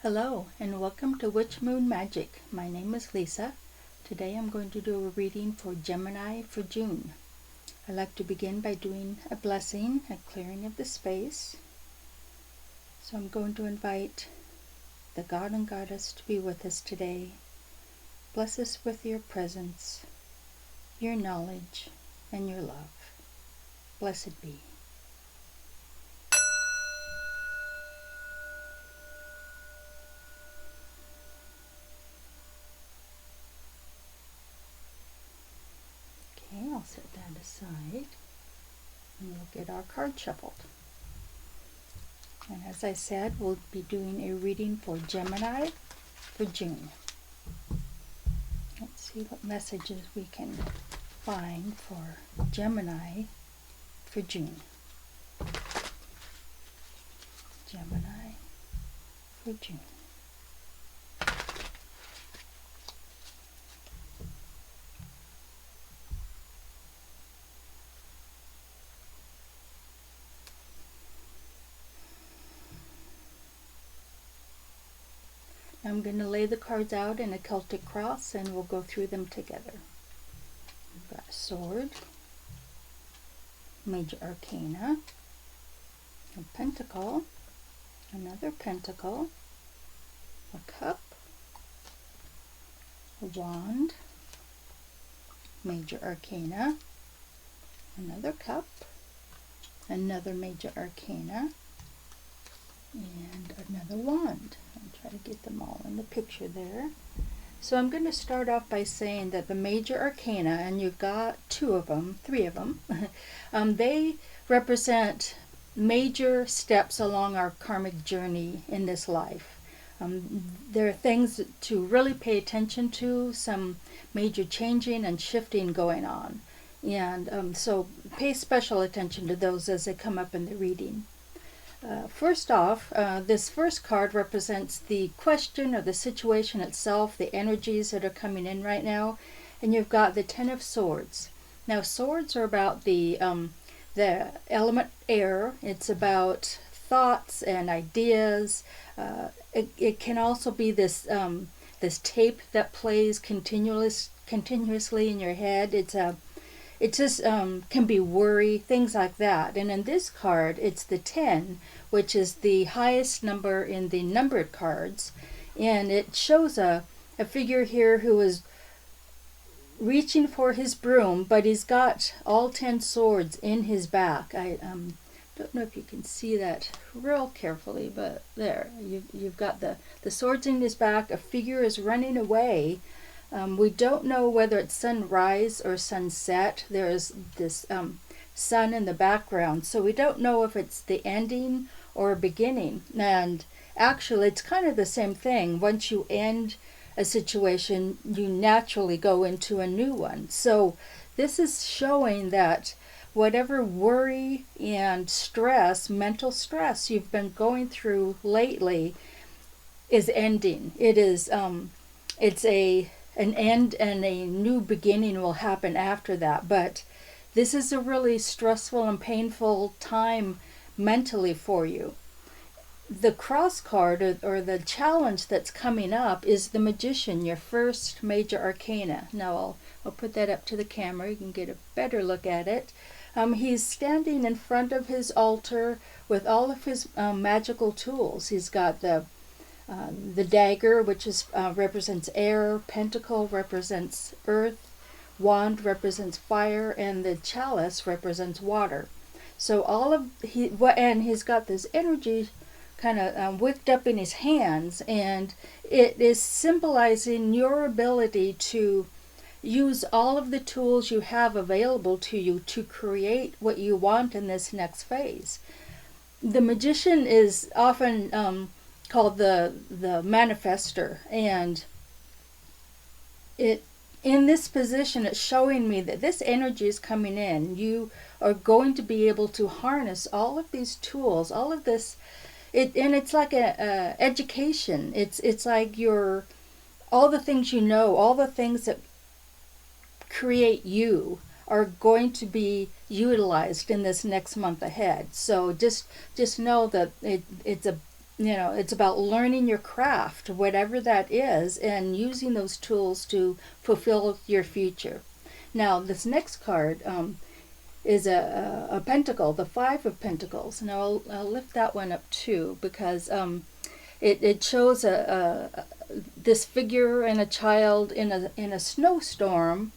Hello and welcome to Witch Moon Magic. My name is Lisa. Today I'm going to do a reading for Gemini for June. I like to begin by doing a blessing, a clearing of the space. So I'm going to invite the God and Goddess to be with us today. Bless us with your presence, your knowledge, and your love. Blessed be. Okay, I'll set that aside and we'll get our card shuffled. And as I said, we'll be doing a reading for Gemini for June. Let's see what messages we can find for Gemini for June. Gemini for June. I'm going to lay the cards out in a Celtic cross and we'll go through them together. We've got a sword, major arcana, a pentacle, another pentacle, a cup, a wand, major arcana, another cup, another major arcana, and another wand. I'll try to get them all in the picture there. So I'm going to start off by saying that the major arcana, and you've got three of them, they represent major steps along our karmic journey in this life. There are things to really pay attention to, some major changing and shifting going on. And so pay special attention to those as they come up in the reading. First off, this first card represents the question or the situation itself, the energies that are coming in right now, and you've got the Ten of Swords. Now, swords are about the element air. It's about thoughts and ideas. It can also be this this tape that plays continuously in your head. It just can be worry, things like that. And in this card, it's the 10, which is the highest number in the numbered cards. And it shows a figure here who is reaching for his broom, but he's got all 10 swords in his back. I don't know if you can see that real carefully, but there, you've got the swords in his back. A figure is running away. We don't know whether it's sunrise or sunset. There's this sun in the background, so we don't know if it's the ending or a beginning. And actually, it's kind of the same thing. Once you end a situation, you naturally go into a new one. So this is showing that whatever worry and stress, mental stress you've been going through lately is ending. It is, it's an end and a new beginning will happen after that. But this is a really stressful and painful time mentally for you. The cross card or the challenge that's coming up is the Magician, your first major arcana. Now I'll put that up to the camera. You can get a better look at it. He's standing in front of his altar with all of his magical tools. He's got the dagger, which represents air, pentacle represents earth, wand represents fire, and the chalice represents water. So and he's got this energy kind of wicked up in his hands, and it is symbolizing your ability to use all of the tools you have available to you to create what you want in this next phase. The Magician is often called the manifester, and in this position it's showing me that this energy is coming in. You are going to be able to harness all of these tools, all of this, and it's like a education. It's like all the things you know, all the things that create you are going to be utilized in this next month ahead. So just know that it's a it's about learning your craft, whatever that is, and using those tools to fulfill your future. Now, this next card is a pentacle, the Five of Pentacles. Now, I'll lift that one up too, because it shows this figure and a child in a snowstorm,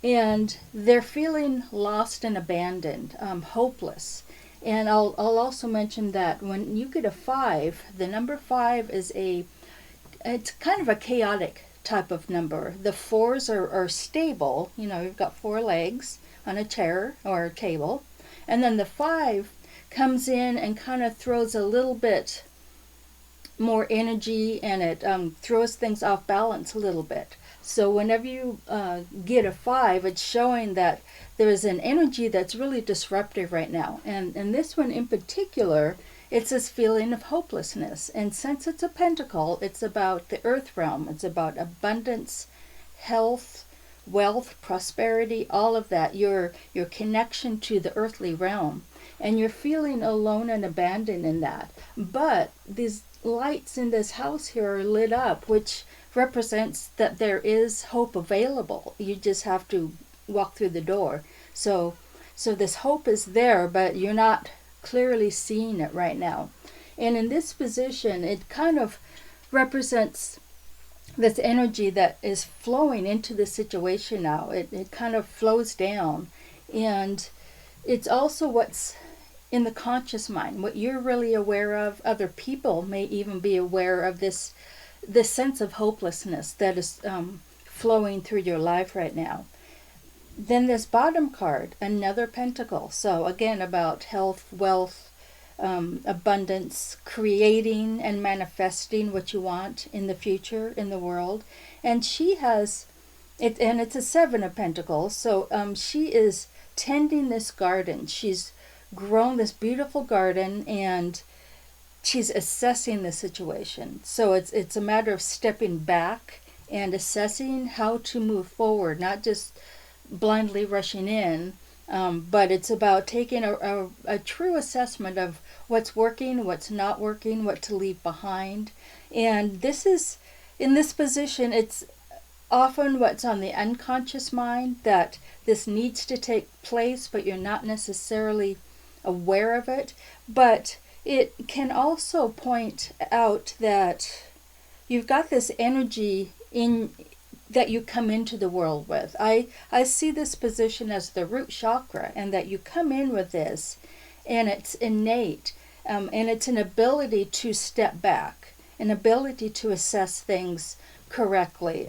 and they're feeling lost and abandoned, hopeless. And I'll also mention that when you get a 5, the number 5 it's kind of a chaotic type of number. The 4s are stable. You've got 4 legs on a chair or a table. And then the 5 comes in and kind of throws a little bit more energy, and it throws things off balance a little bit. So whenever you get a 5, it's showing that there's an energy that's really disruptive right now. And this one in particular, it's this feeling of hopelessness. And since it's a pentacle, it's about the earth realm. It's about abundance, health, wealth, prosperity, all of that. Your connection to the earthly realm. And you're feeling alone and abandoned in that. But these lights in this house here are lit up, which represents that there is hope available. You just have to walk through the door. So this hope is there, but you're not clearly seeing it right now. And in this position, it kind of represents this energy that is flowing into the situation now. It kind of flows down. And it's also what's in the conscious mind, what you're really aware of. Other people may even be aware of this sense of hopelessness that is flowing through your life right now. Then this bottom card, another pentacle. So again, about health, wealth, abundance, creating and manifesting what you want in the future, in the world. And she has it, and it's a 7 of Pentacles. So she is tending this garden. She's grown this beautiful garden, and she's assessing the situation. So it's a matter of stepping back and assessing how to move forward, not just blindly rushing in, but it's about taking a true assessment of what's working, what's not working, what to leave behind. And this is, in this position, it's often what's on the unconscious mind, that this needs to take place, but you're not necessarily aware of it. But it can also point out that you've got this energy in that you come into the world with. I see this position as the root chakra, and that you come in with this, and it's innate, and it's an ability to step back, an ability to assess things correctly,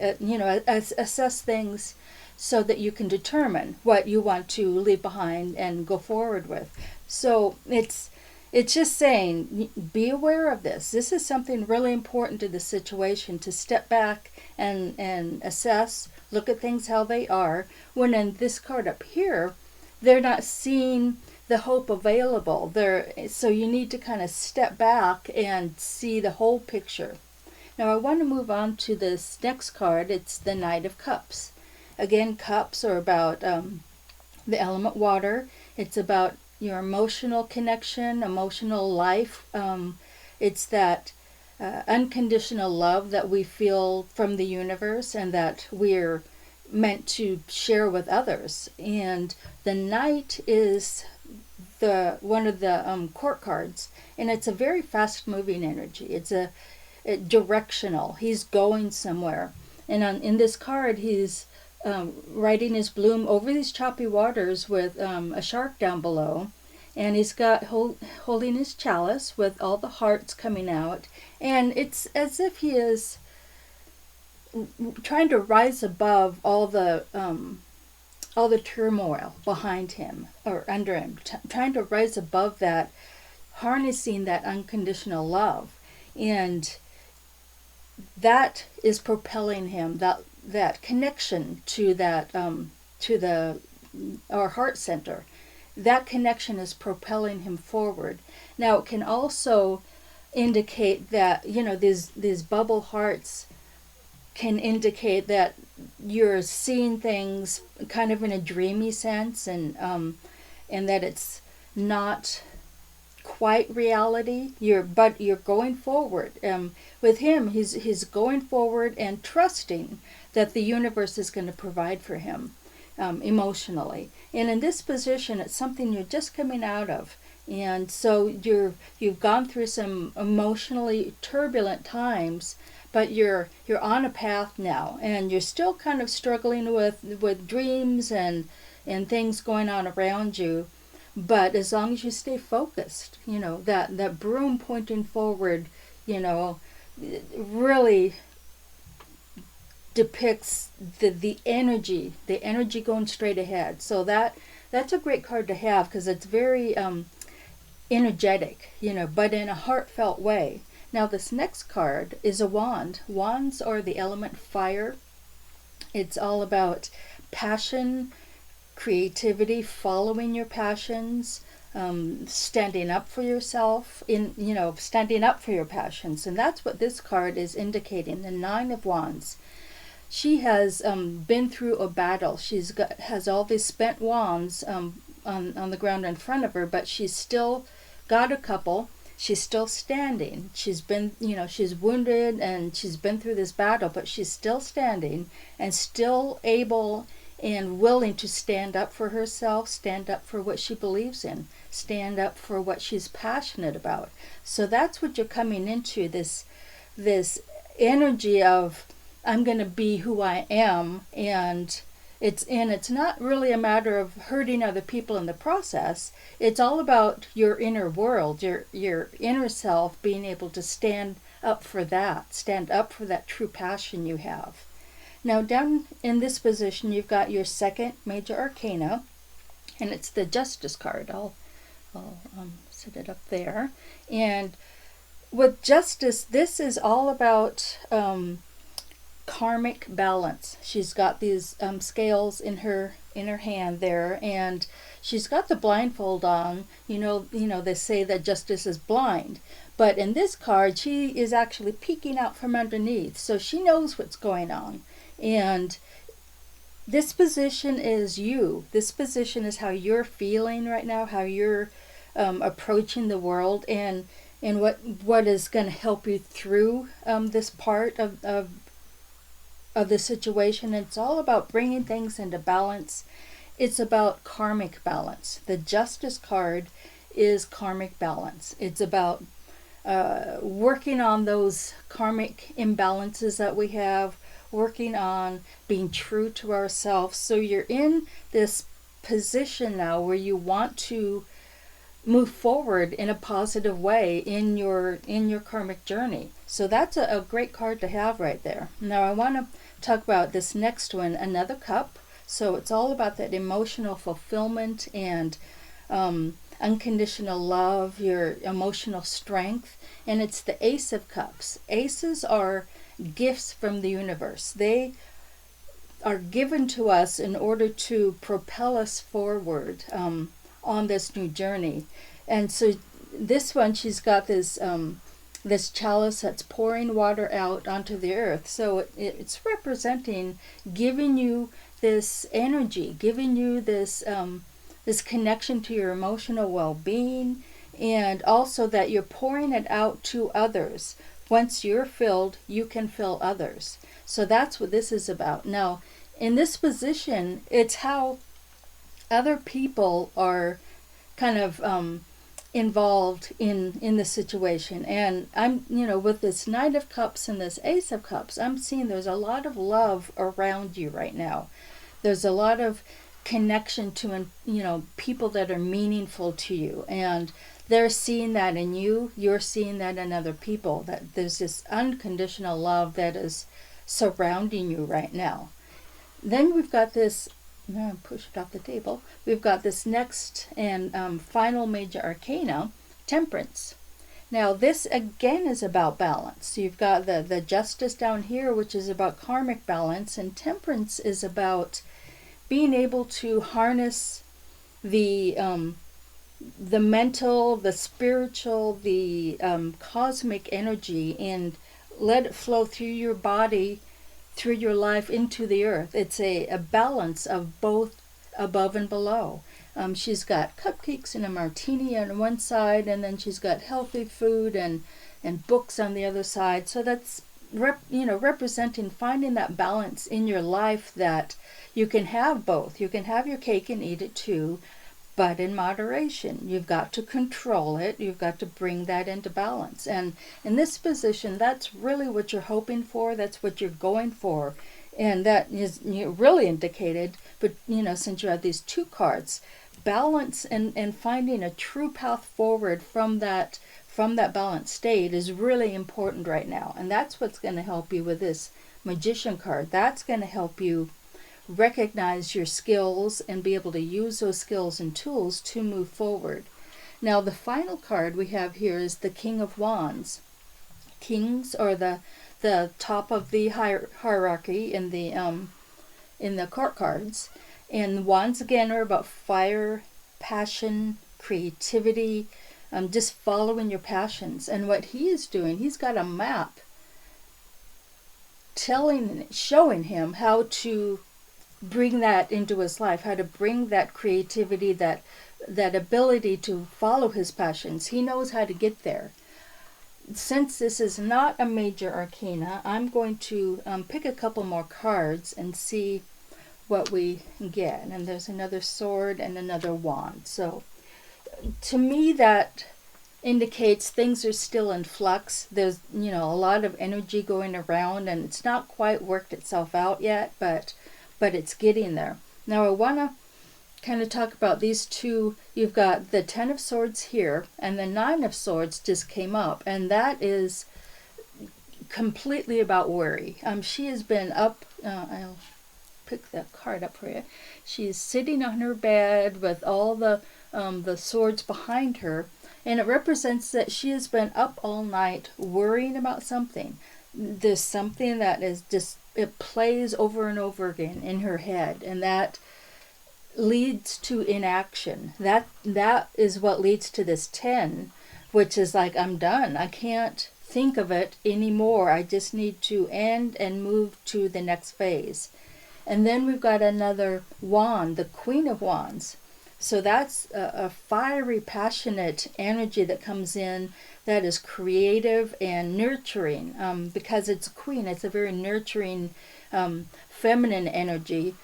assess things so that you can determine what you want to leave behind and go forward with. So it's just saying, be aware of this. This is something really important to the situation, to step back and assess, look at things how they are. When in this card up here, they're not seeing the hope available. So you need to kind of step back and see the whole picture. Now I want to move on to this next card. It's the Knight of Cups. Again, cups are about the element water. It's about your emotional connection, emotional life. It's that unconditional love that we feel from the universe, and that we're meant to share with others. And the Knight is one of the court cards, and it's a very fast moving energy. It's directional. He's going somewhere, and in this card he's riding his bloom over these choppy waters with a shark down below, and he's got holding his chalice with all the hearts coming out, and it's as if he is trying to rise above all the turmoil behind him or under him, trying to rise above that, harnessing that unconditional love, and that is propelling him, that connection to that our heart center. That connection is propelling him forward. Now it can also indicate that these bubble hearts can indicate that you're seeing things kind of in a dreamy sense, and that it's not quite reality. But you're going forward. With him, he's going forward and trusting that the universe is going to provide for him emotionally. And in this position, it's something you're just coming out of. And so you've gone through some emotionally turbulent times, but you're on a path now, and you're still kind of struggling with dreams and things going on around you. But as long as you stay focused, that broom pointing forward, really depicts the energy going straight ahead. So that's a great card to have, because it's very energetic, but in a heartfelt way. Now this next card is a wand. Wands are the element fire. It's all about passion, creativity, following your passions, standing up for yourself, standing up for your passions. And that's what this card is indicating, the Nine of Wands. She has been through a battle. Has all these spent wands on the ground in front of her, but she's still got a couple. She's still standing. She's been, she's wounded and she's been through this battle, but she's still standing and still able and willing to stand up for herself, stand up for what she believes in, stand up for what she's passionate about. So that's what you're coming into, this energy of, I'm going to be who I am, and it's not really a matter of hurting other people in the process. It's all about your inner world, your inner self being able to stand up for that true passion you have. Now down in this position, you've got your second major arcana, and it's the Justice card. I'll set it up there. And with Justice, this is all about karmic balance. She's got these scales in her hand there, and she's got the blindfold on. They say that Justice is blind, but in this card, she is actually peeking out from underneath, so she knows what's going on. And this position is you. This position is how you're feeling right now, how you're approaching the world, and what is going to help you through this part of the situation. It's all about bringing things into balance. It's about karmic balance. The Justice card is karmic balance. It's about working on those karmic imbalances that we have, working on being true to ourselves. So you're in this position now where you want to move forward in a positive way in your karmic journey. So that's a great card to have right there. Now I want to talk about this next one, another cup. So it's all about that emotional fulfillment and unconditional love, your emotional strength. And it's the Ace of Cups. Aces are gifts from the universe. They are given to us in order to propel us forward on this new journey. And so this one, she's got this this chalice that's pouring water out onto the earth. So it's representing giving you this energy, giving you this this connection to your emotional well-being, and also that you're pouring it out to others. Once you're filled, you can fill others. So that's what this is about. Now, in this position, it's how other people are kind of involved in the situation. And I'm, with this Knight of Cups and this Ace of Cups, I'm seeing there's a lot of love around you right now. There's a lot of connection to, people that are meaningful to you. And they're seeing that in you. You're seeing that in other people. That there's this unconditional love that is surrounding you right now. Then we've got this, push it off the table. We've got this next and final major arcana, Temperance. Now this again is about balance. So you've got the Justice down here, which is about karmic balance, and Temperance is about being able to harness the mental, the spiritual, the cosmic energy, and let it flow through your body, through your life, into the earth. It's a balance of both above and below. She's got cupcakes and a martini on one side, and then she's got healthy food and books on the other side. So that's representing finding that balance in your life, that you can have both. You can have your cake and eat it too, but in moderation. You've got to control it. You've got to bring that into balance. And in this position, that's really what you're hoping for. That's what you're going for. And that is really indicated, but since you have these two cards, balance and finding a true path forward from that balanced state is really important right now. And that's what's going to help you with this Magician card. That's going to help you recognize your skills and be able to use those skills and tools to move forward. Now, the final card we have here is the King of Wands. Kings are the top of the hierarchy in the court cards, and wands again are about fire, passion, creativity, just following your passions. And what he is doing, he's got a map showing him how to bring that into his life, how to bring that creativity, that ability to follow his passions. He knows how to get there. Since this is not a major arcana, I'm going to pick a couple more cards and see what we get. And there's another sword and another wand. So to me, that indicates things are still in flux. There's a lot of energy going around, and it's not quite worked itself out yet, but it's getting there. Now I want to kind of talk about these two. You've got the Ten of Swords here, and the Nine of Swords just came up, and that is completely about worry. She has been up, I'll pick that card up for you. She's sitting on her bed with all the swords behind her, and it represents that she has been up all night worrying about something. There's something that is just, it plays over and over again in her head, and that leads to inaction. That is what leads to this 10, which is like, I'm done. I can't think of it anymore. I just need to end and move to the next phase. And then we've got another wand, the Queen of Wands. So that's a fiery, passionate energy that comes in that is creative and nurturing, because it's a queen. It's a very nurturing, feminine energy.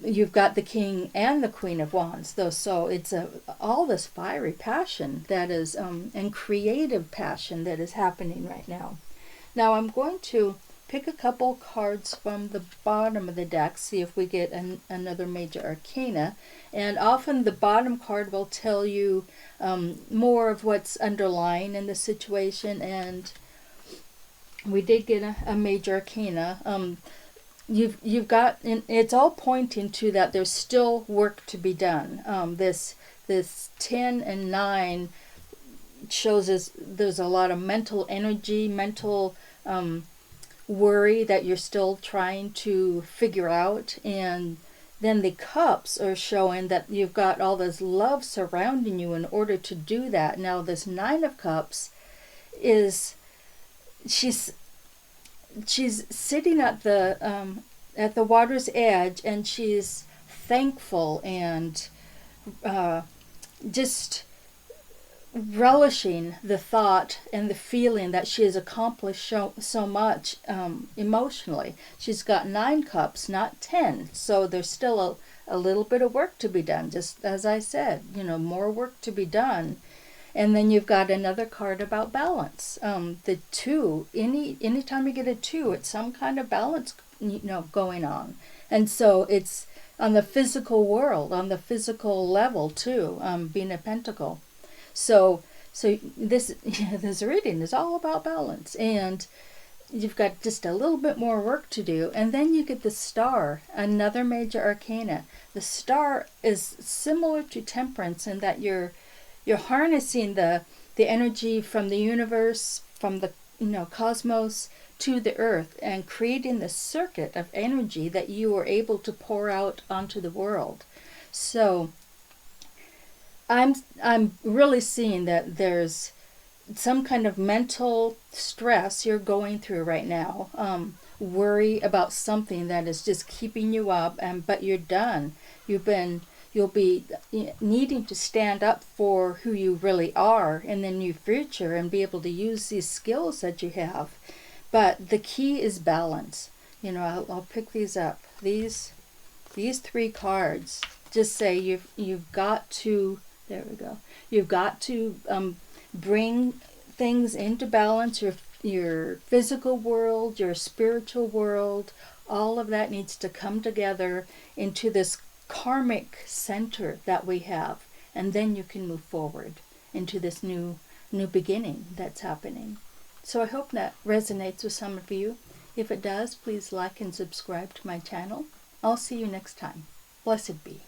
You've got the King and the Queen of Wands, though, so it's all this fiery passion that is, and creative passion that is happening right now. Now I'm going to pick a couple cards from the bottom of the deck, see if we get another major arcana. And often the bottom card will tell you more of what's underlying in the situation. And we did get a major arcana. You've got, and it's all pointing to that there's still work to be done. This 10 and 9 shows us there's a lot of mental energy, mental worry that you're still trying to figure out. And then the cups are showing that you've got all this love surrounding you in order to do that. Now this 9 of Cups is, she's sitting at the water's edge, and she's thankful and just relishing the thought and the feeling that she has accomplished so much emotionally. She's got 9 cups, not 10, so there's still a little bit of work to be done, just as I said, more work to be done. And then you've got another card about balance. The 2, anytime you get a 2, it's some kind of balance going on. And so it's on the physical world, on the physical level too, being a pentacle. So this reading is all about balance, and you've got just a little bit more work to do. And then you get the Star, another major arcana. The Star is similar to Temperance in that you're harnessing the energy from the universe, from the cosmos to the earth, and creating the circuit of energy that you are able to pour out onto the world. So I'm really seeing that there's some kind of mental stress you're going through right now. Worry about something that is just keeping you up, but you're done. You've been you'll be needing to stand up for who you really are in the new future and be able to use these skills that you have. But the key is balance. You know, I'll pick these up. These 3 cards just say you've got to, there we go, you've got to bring things into balance, your physical world, your spiritual world, all of that needs to come together into this karmic center that we have, and then you can move forward into this new beginning that's happening. So I hope that resonates with some of you. If it does, please like and subscribe to my channel. I'll see you next time. Blessed be.